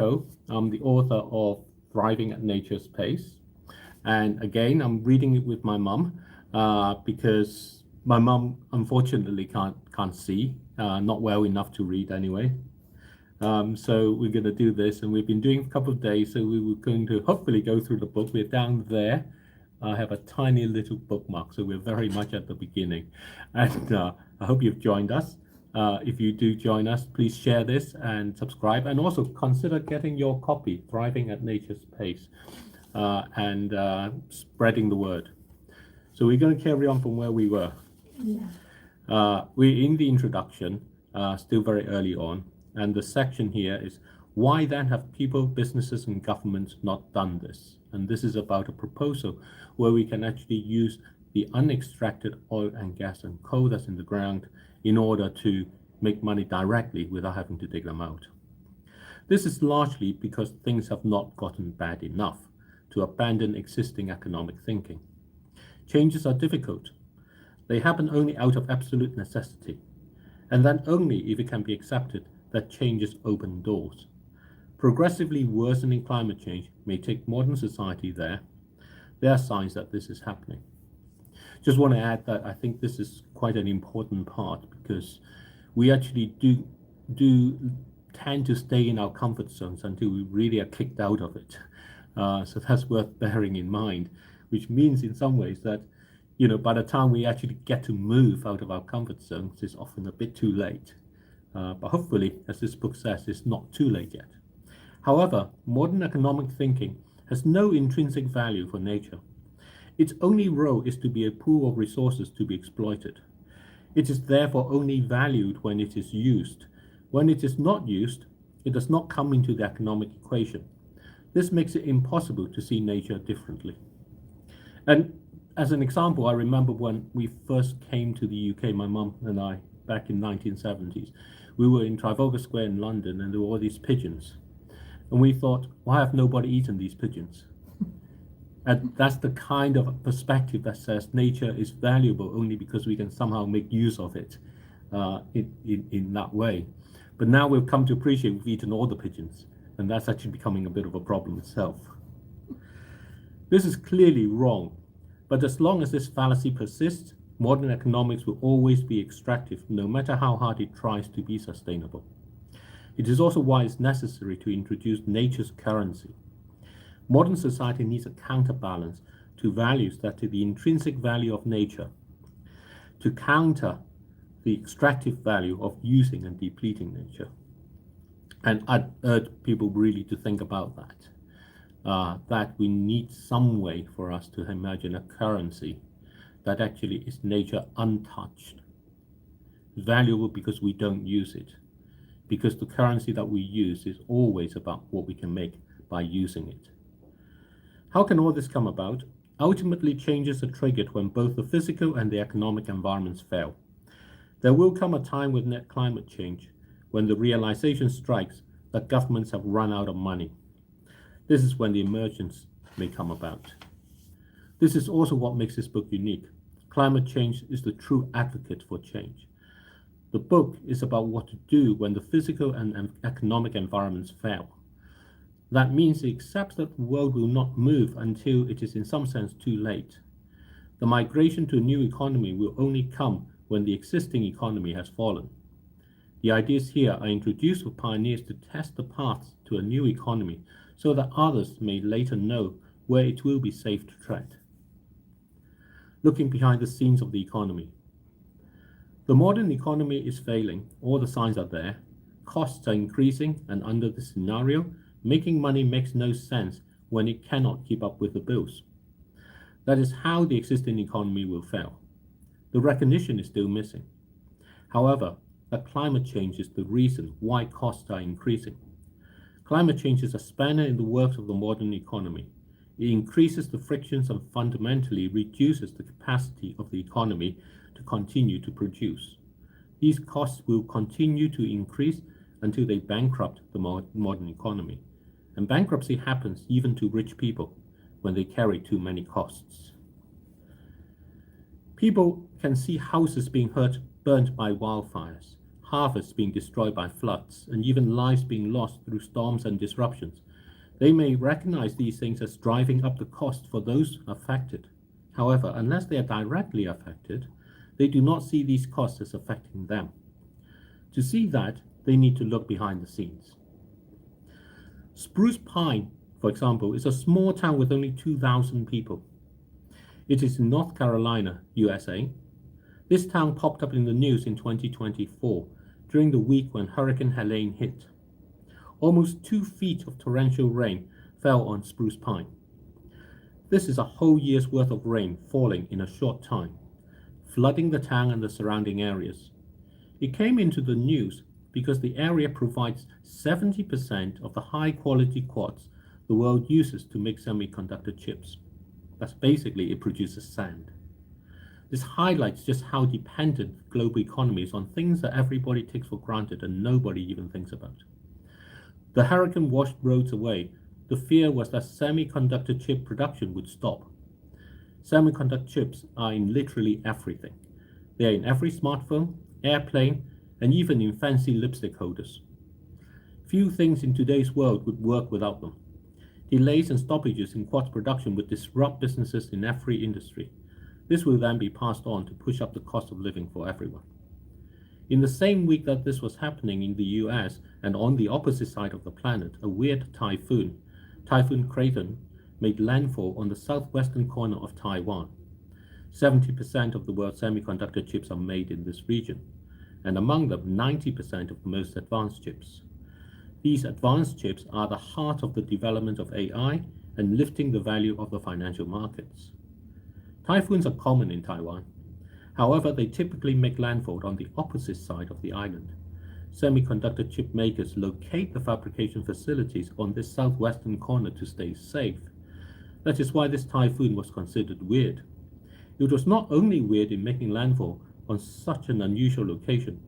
I'm the author of Thriving at Nature's Pace. And again, I'm reading it with my mum because my mum unfortunately can't see, not well enough to read anyway. So we're going to do this, and we've been doing a couple of days. So we were going to hopefully go through the book. We're down there. I have a tiny little bookmark, so we're very much at the beginning. And I hope you've joined us. If you do join us, please share this and subscribe, and also consider getting your copy, Thriving at Nature's Pace, and spreading the word. So we're going to carry on from where we were. We're in the introduction, still very early on, and the section here is, why then have people, businesses, and governments not done this? And this is about a proposal where we can actually use the unextracted oil and gas and coal that's in the ground in order to make money directly without having to dig them out. This is largely because things have not gotten bad enough to abandon existing economic thinking. Changes are difficult. They happen only out of absolute necessity, and then only if it can be accepted that changes open doors. Progressively worsening climate change may take modern society there. There are signs that this is happening. Just want to add that I think this is quite an important part, because we actually do tend to stay in our comfort zones until we really are kicked out of it. So that's worth bearing in mind, which means in some ways that, by the time we actually get to move out of our comfort zones, it's often a bit too late. But hopefully, as this book says, it's not too late yet. However, modern economic thinking has no intrinsic value for nature. Its only role is to be a pool of resources to be exploited. It is therefore only valued when it is used. When it is not used, it does not come into the economic equation. This makes it impossible to see nature differently. And as an example, I remember when we first came to the UK, my mum and I, back in 1970s, we were in Trafalgar Square in London, and there were all these pigeons. And we thought, why have nobody eaten these pigeons? And that's the kind of perspective that says nature is valuable only because we can somehow make use of it in that way. But now we've come to appreciate we've eaten all the pigeons, and that's actually becoming a bit of a problem itself. This is clearly wrong, but as long as this fallacy persists, modern economics will always be extractive, no matter how hard it tries to be sustainable. It is also why it's necessary to introduce nature's currency. Modern society needs a counterbalance to values that are the intrinsic value of nature, to counter the extractive value of using and depleting nature. And I'd urge people really to think about that we need some way for us to imagine a currency that actually is nature untouched, valuable because we don't use it, because the currency that we use is always about what we can make by using it. How can all this come about? Ultimately, changes are triggered when both the physical and the economic environments fail. There will come a time with net climate change when the realization strikes that governments have run out of money. This is when the emergence may come about. This is also what makes this book unique. Climate change is the true advocate for change. The book is about what to do when the physical and economic environments fail. That means it accepts that the world will not move until it is in some sense too late. The migration to a new economy will only come when the existing economy has fallen. The ideas here are introduced for pioneers to test the paths to a new economy so that others may later know where it will be safe to tread. Looking behind the scenes of the economy. The modern economy is failing, all the signs are there, costs are increasing, and under this scenario, making money makes no sense when it cannot keep up with the bills. That is how the existing economy will fail. The recognition is still missing. However, that climate change is the reason why costs are increasing. Climate change is a spanner in the works of the modern economy. It increases the frictions and fundamentally reduces the capacity of the economy to continue to produce. These costs will continue to increase until they bankrupt the modern economy. And bankruptcy happens even to rich people when they carry too many costs. People can see houses being burnt by wildfires, harvests being destroyed by floods, and even lives being lost through storms and disruptions. They may recognize these things as driving up the cost for those affected. However, unless they are directly affected, they do not see these costs as affecting them. To see that, they need to look behind the scenes. Spruce Pine, for example, is a small town with only 2,000 people. It is in North Carolina, USA. This town popped up in the news in 2024 during the week when Hurricane Helene hit. Almost 2 feet of torrential rain fell on Spruce Pine. This is a whole year's worth of rain falling in a short time, flooding the town and the surrounding areas. It came into the news because the area provides 70% of the high-quality quartz the world uses to make semiconductor chips. That's basically, it produces sand. This highlights just how dependent the global economy is on things that everybody takes for granted and nobody even thinks about. The hurricane washed roads away. The fear was that semiconductor chip production would stop. Semiconductor chips are in literally everything. They are in every smartphone, airplane, and even in fancy lipstick holders. Few things in today's world would work without them. Delays and stoppages in quartz production would disrupt businesses in every industry. This will then be passed on to push up the cost of living for everyone. In the same week that this was happening in the US and on the opposite side of the planet, a weird typhoon, Typhoon Kraton, made landfall on the southwestern corner of Taiwan. 70% of the world's semiconductor chips are made in this region, and among them 90% of the most advanced chips. These advanced chips are the heart of the development of AI and lifting the value of the financial markets. Typhoons are common in Taiwan. However, they typically make landfall on the opposite side of the island. Semiconductor chip makers locate the fabrication facilities on this southwestern corner to stay safe. That is why this typhoon was considered weird. It was not only weird in making landfall on such an unusual location,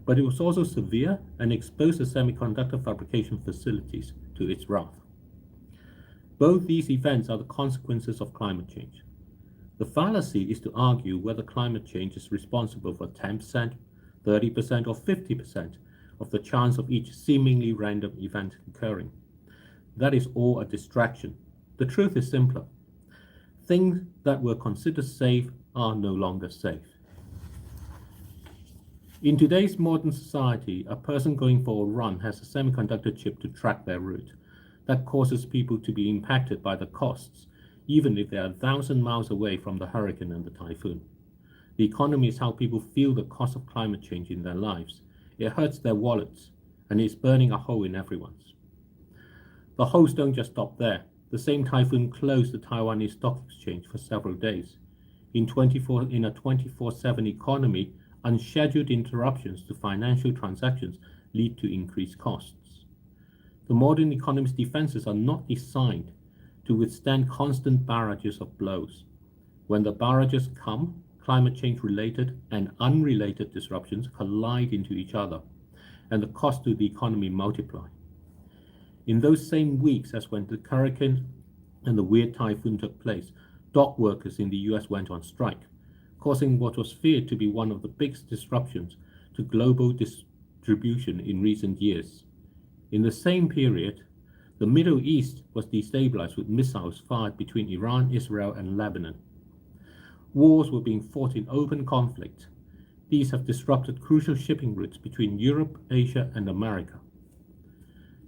but it was also severe and exposed the semiconductor fabrication facilities to its wrath. Both these events are the consequences of climate change. The fallacy is to argue whether climate change is responsible for 10%, 30%, or 50% of the chance of each seemingly random event occurring. That is all a distraction. The truth is simpler. Things that were considered safe are no longer safe. In today's modern society, a person going for a run has a semiconductor chip to track their route. That causes people to be impacted by the costs, even if they are 1,000 miles away from the hurricane and the typhoon. The economy is how people feel the cost of climate change in their lives. It hurts their wallets, and it's burning a hole in everyone's. The holes don't just stop there. The same typhoon closed the Taiwanese stock exchange for several days. In a 24/7 economy, unscheduled interruptions to financial transactions lead to increased costs. The modern economy's defenses are not designed to withstand constant barrages of blows. When the barrages come, climate change-related and unrelated disruptions collide into each other, and the cost to the economy multiply. In those same weeks as when the hurricane and the weird typhoon took place, dock workers in the US went on strike, causing what was feared to be one of the biggest disruptions to global distribution in recent years. In the same period, the Middle East was destabilized with missiles fired between Iran, Israel, and Lebanon. Wars were being fought in open conflict. These have disrupted crucial shipping routes between Europe, Asia, and America.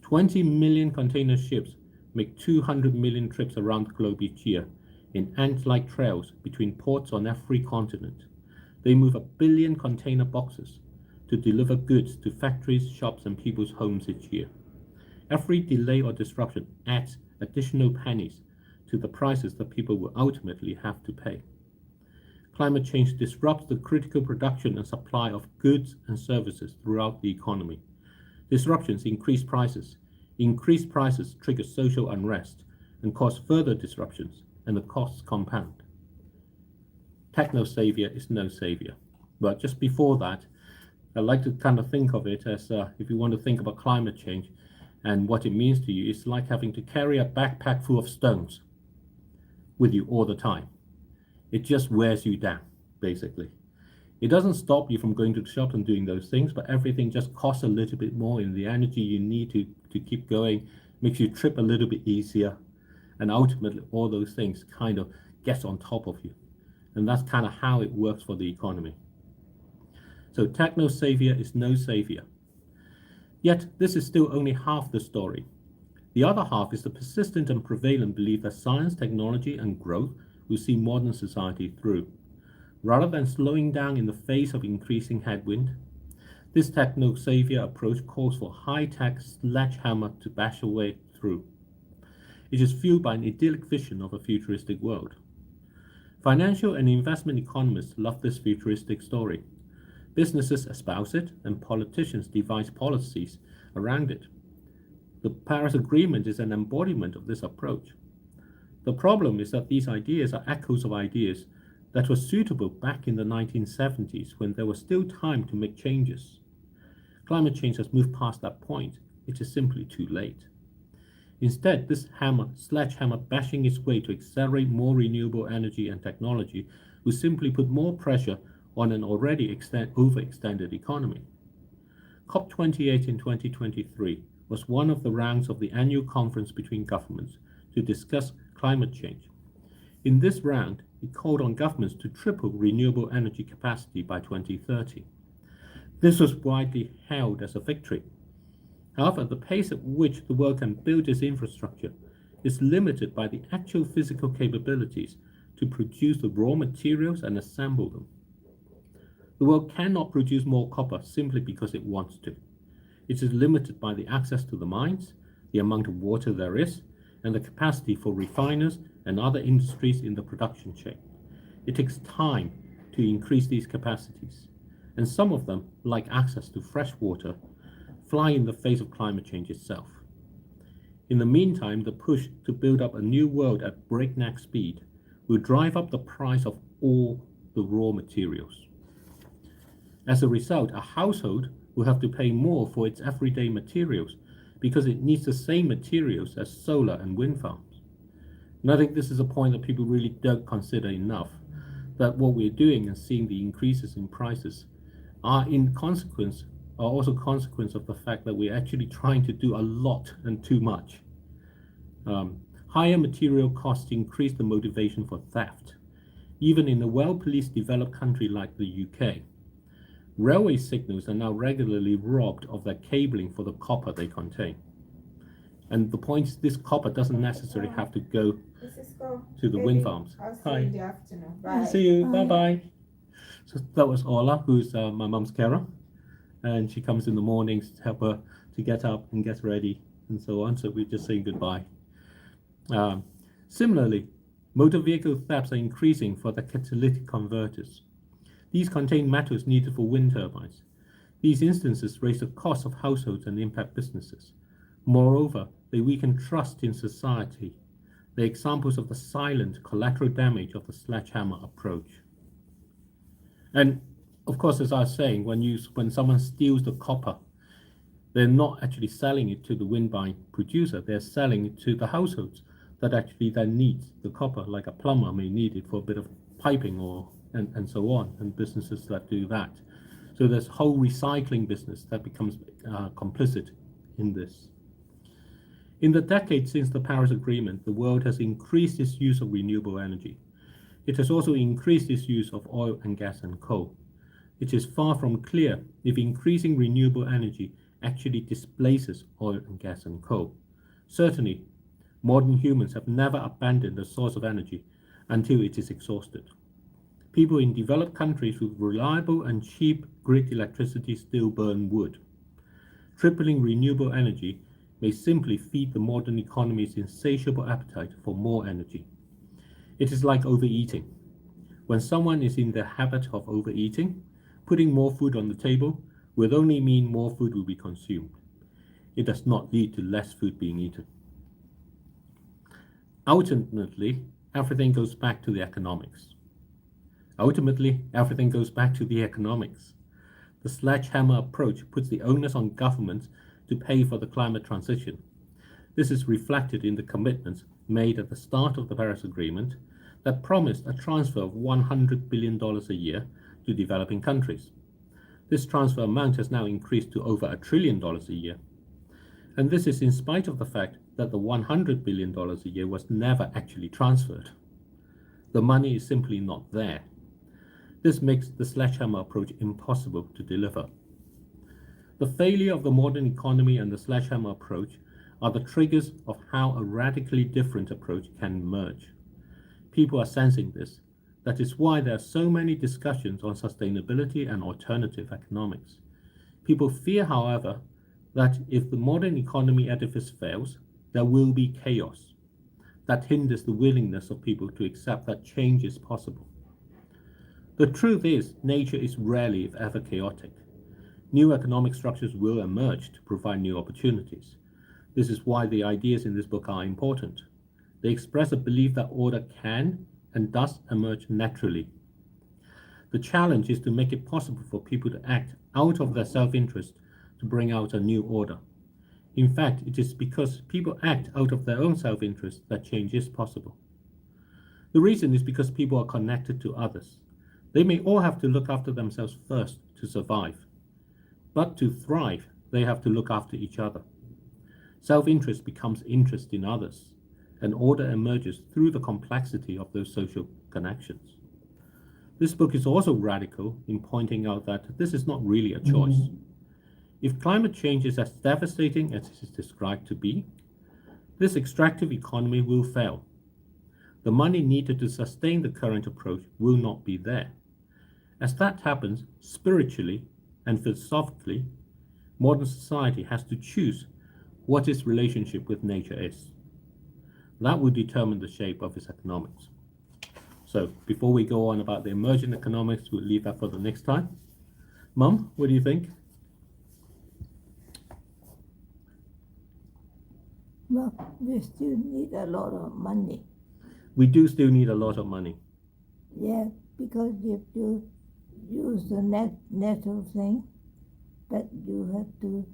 20 million container ships make 200 million trips around the globe each year in ant-like trails between ports on every continent. They move 1 billion container boxes to deliver goods to factories, shops, and people's homes each year. Every delay or disruption adds additional pennies to the prices that people will ultimately have to pay. Climate change disrupts the critical production and supply of goods and services throughout the economy. Disruptions increase prices. Increased prices trigger social unrest and cause further disruptions, and the costs compound. Techno-savior is no savior. But just before that, I like to kind of think of it as if you want to think about climate change and what it means to you, it's like having to carry a backpack full of stones with you all the time. It just wears you down, basically. It doesn't stop you from going to the shop and doing those things, but everything just costs a little bit more in the energy you need to keep going, makes you trip a little bit easier, and ultimately all those things kind of gets on top of you. And that's kind of how it works for the economy. So techno savior is no savior. Yet this is still only half the story. The other half is the persistent and prevalent belief that science, technology, and growth will see modern society through. Rather than slowing down in the face of increasing headwind, this techno-savior approach calls for high-tech sledgehammer to bash a way through. It is fueled by an idyllic vision of a futuristic world. Financial and investment economists love this futuristic story. Businesses espouse it, and politicians devise policies around it. The Paris Agreement is an embodiment of this approach. The problem is that these ideas are echoes of ideas that were suitable back in the 1970s when there was still time to make changes. Climate change has moved past that point. It is simply too late. Instead, this sledgehammer bashing its way to accelerate more renewable energy and technology will simply put more pressure on an already overextended economy. COP28 in 2023 was one of the rounds of the annual conference between governments to discuss climate change. In this round, it called on governments to triple renewable energy capacity by 2030. This was widely hailed as a victory. However, the pace at which the world can build its infrastructure is limited by the actual physical capabilities to produce the raw materials and assemble them. The world cannot produce more copper simply because it wants to. It is limited by the access to the mines, the amount of water there is, and the capacity for refiners and other industries in the production chain. It takes time to increase these capacities, and some of them, like access to fresh water, fly in the face of climate change itself. In the meantime, the push to build up a new world at breakneck speed will drive up the price of all the raw materials. As a result, a household will have to pay more for its everyday materials because it needs the same materials as solar and wind farms. And I think this is a point that people really don't consider enough, that what we're doing and seeing the increases in prices are also consequence of the fact that we're actually trying to do a lot and too much. Higher material costs increase the motivation for theft, even in a well-policed developed country like the UK. Railway signals are now regularly robbed of their cabling for the copper they contain. And the point is, this copper doesn't necessarily have to go to the wind farms. I'll see you in the afternoon. Bye. See you. Bye-bye. So that was Ola, who's my mum's carer. And she comes in the mornings to help her to get up and get ready and so on. So we're just saying goodbye. Similarly, motor vehicle thefts are increasing for the catalytic converters. These contain metals needed for wind turbines. These instances raise the cost of households and impact businesses. Moreover, they weaken trust in society. They're examples of the silent collateral damage of the sledgehammer approach. And of course, as I was saying, when someone steals the copper, they're not actually selling it to the wind farm producer, they're selling it to the households that actually then need the copper, like a plumber may need it for a bit of piping and so on, and businesses that do that. So there's whole recycling business that becomes complicit in this. In the decades since the Paris Agreement, the world has increased its use of renewable energy. It has also increased its use of oil and gas and coal. It is far from clear if increasing renewable energy actually displaces oil and gas and coal. Certainly, modern humans have never abandoned a source of energy until it is exhausted. People in developed countries with reliable and cheap grid electricity still burn wood. Tripling renewable energy may simply feed the modern economy's insatiable appetite for more energy. It is like overeating. When someone is in the habit of overeating, putting more food on the table will only mean more food will be consumed. It does not lead to less food being eaten. Ultimately, everything goes back to the economics. The sledgehammer approach puts the onus on governments to pay for the climate transition. This is reflected in the commitments made at the start of the Paris Agreement that promised a transfer of $100 billion a year to developing countries. This transfer amount has now increased to over $1 trillion a year. And this is in spite of the fact that the $100 billion a year was never actually transferred. The money is simply not there. This makes the sledgehammer approach impossible to deliver. The failure of the modern economy and the sledgehammer approach are the triggers of how a radically different approach can emerge. People are sensing this. That is why there are so many discussions on sustainability and alternative economics. People fear, however, that if the modern economy edifice fails, there will be chaos. That hinders the willingness of people to accept that change is possible. The truth is, nature is rarely, if ever, chaotic. New economic structures will emerge to provide new opportunities. This is why the ideas in this book are important. They express a belief that order can and does emerge naturally. The challenge is to make it possible for people to act out of their self-interest to bring out a new order. In fact, it is because people act out of their own self-interest that change is possible. The reason is because people are connected to others. They may all have to look after themselves first to survive. But to thrive, they have to look after each other. Self-interest becomes interest in others, and order emerges through the complexity of those social connections. This book is also radical in pointing out that this is not really a choice. If climate change is as devastating as it is described to be, this extractive economy will fail. The money needed to sustain the current approach will not be there. As that happens, spiritually and philosophically, modern society has to choose what its relationship with nature is. That will determine the shape of its economics. So before we go on about the emergent economics, we'll leave that for the next time. Mum, what do you think? Well, we still need a lot of money. We do still need a lot of money. Yeah, because if you use the natural thing, but you have to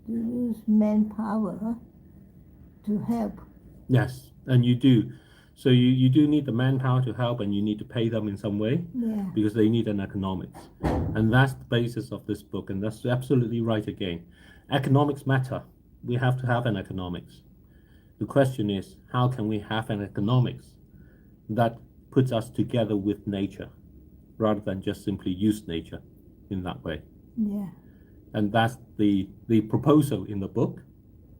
use manpower to help. Yes, and you do. So you do need the manpower to help, and you need to pay them in some way, Yeah. because they need an economics. And that's the basis of this book, and that's absolutely right again. Economics matter. We have to have an economics. The question is, how can we have an economics that puts us together with nature, rather than just simply use nature in that way? Yeah. And that's the proposal in the book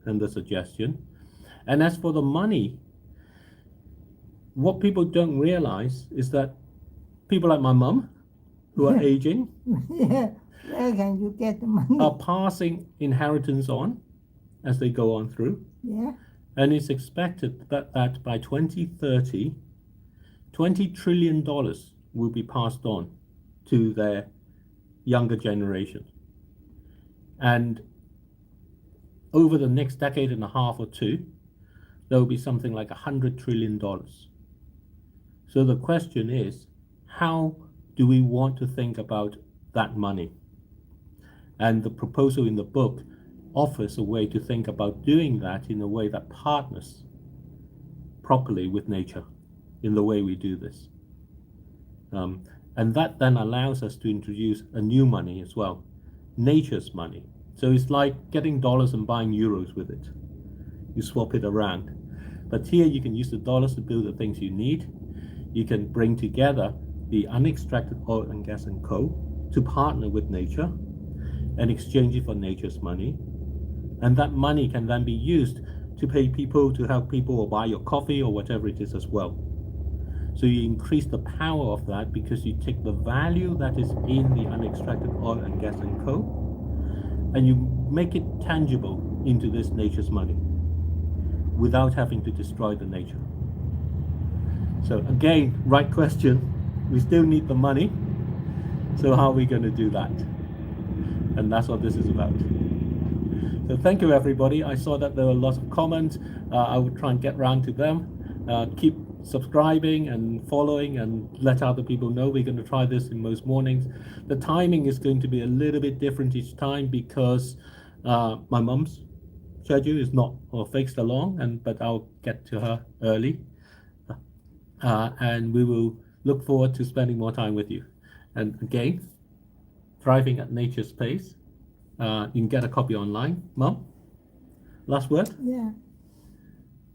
and the suggestion. And as for the money, what people don't realize is that people like my mum, who are aging, Yeah. Where can you get the money? are passing inheritance on as they go on through. Yeah. And it's expected that by 2030, $20 trillion will be passed on to their younger generation. And over the next decade and a half or two, there will be something like $100 trillion. So the question is, how do we want to think about that money? And the proposal in the book offers a way to think about doing that in a way that partners properly with nature in the way we do this. And that then allows us to introduce a new money as well, nature's money. So it's like getting dollars and buying euros with it. You swap it around. But here you can use the dollars to build the things you need. You can bring together the unextracted oil and gas and coal to partner with nature and exchange it for nature's money. And that money can then be used to pay people, to help people, or buy your coffee or whatever it is as well. So you increase the power of that because you take the value that is in the unextracted oil and gas and coal and you make it tangible into this nature's money without having to destroy the nature. So again, right question. We still need the money. So how are we going to do that? And that's what this is about. So thank you, everybody. I saw that there were lots of comments. I will try and get round to them. Keep subscribing and following and let other people know. We're going to try this in most mornings. The timing is going to be a little bit different each time because my mum's schedule is not fixed along, but I'll get to her early. and we will look forward to spending more time with you. And again, Thriving at Nature's Pace. You can get a copy online. Mom, last word? Yeah.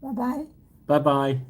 Bye-bye. Bye bye.